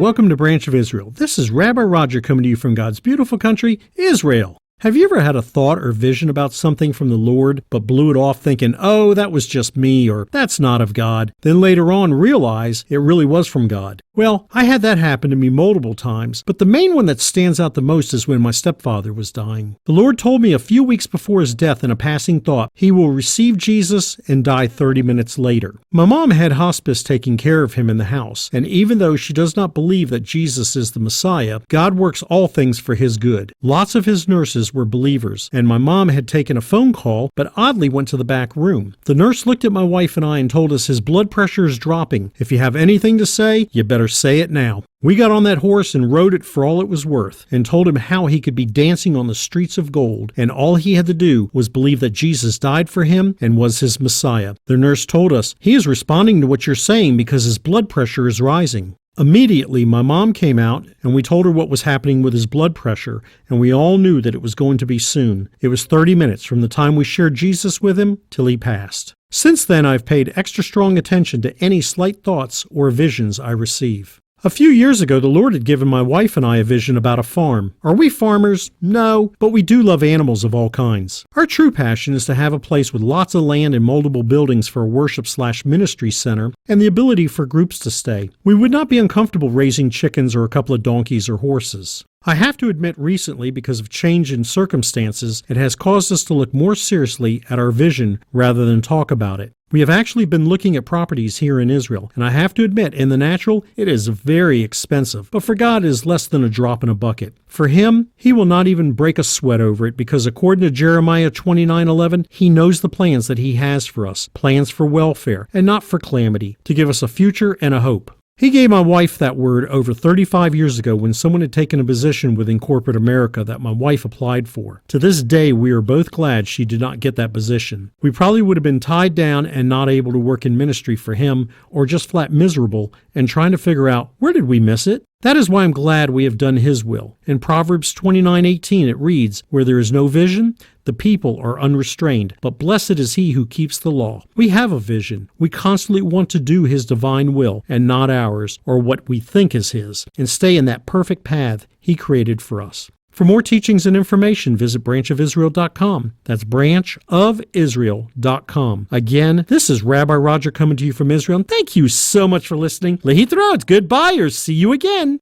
welcome to Branch of Israel. This is Rabbi Roger coming to you from God's beautiful country, Israel. Have you ever had a thought or vision about something from the Lord, but blew it off thinking, oh, that was just me, or that's not of God, then later on realize it really was from God? Well, I had that happen to me multiple times, but the main one that stands out the most is when my stepfather was dying. The Lord told me a few weeks before his death in a passing thought, he will receive Jesus and die 30 minutes later. My mom had hospice taking care of him in the house, and even though she does not believe that Jesus is the Messiah, God works all things for his good. Lots of his nurses were believers, and my mom had taken a phone call, but oddly went to the back room. The nurse looked at my wife and I and told us his blood pressure is dropping. If you have anything to say, you better say it now. We got on that horse and rode it for all it was worth, and told him how he could be dancing on the streets of gold, and all he had to do was believe that Jesus died for him and was his Messiah. The nurse told us, he is responding to what you're saying because his blood pressure is rising. Immediately, my mom came out, and we told her what was happening with his blood pressure, and we all knew that it was going to be soon. It was 30 minutes from the time we shared Jesus with him till he passed. Since then, I've paid extra strong attention to any slight thoughts or visions I receive. A few years ago, the Lord had given my wife and I a vision about a farm. Are we farmers? No, but we do love animals of all kinds. Our true passion is to have a place with lots of land and multiple buildings for a worship/ministry center and the ability for groups to stay. We would not be uncomfortable raising chickens or a couple of donkeys or horses. I have to admit recently, because of change in circumstances, it has caused us to look more seriously at our vision rather than talk about it. We have actually been looking at properties here in Israel, and I have to admit, in the natural, it is very expensive, but for God it is less than a drop in a bucket. For him, he will not even break a sweat over it, because according to Jeremiah 29:11, he knows the plans that he has for us, plans for welfare, and not for calamity, to give us a future and a hope. He gave my wife that word over 35 years ago when someone had taken a position within corporate America that my wife applied for. To this day, we are both glad she did not get that position. We probably would have been tied down and not able to work in ministry for him, or just flat miserable and trying to figure out, where did we miss it? That is why I'm glad we have done his will. In Proverbs 29:18 it reads, where there is no vision, the people are unrestrained, but blessed is he who keeps the law. We have a vision. We constantly want to do his divine will and not ours, or what we think is his, and stay in that perfect path he created for us. For more teachings and information, visit branchofisrael.com. That's branchofisrael.com. Again, this is Rabbi Roger coming to you from Israel, and thank you so much for listening. Lehitraot, goodbye, or see you again.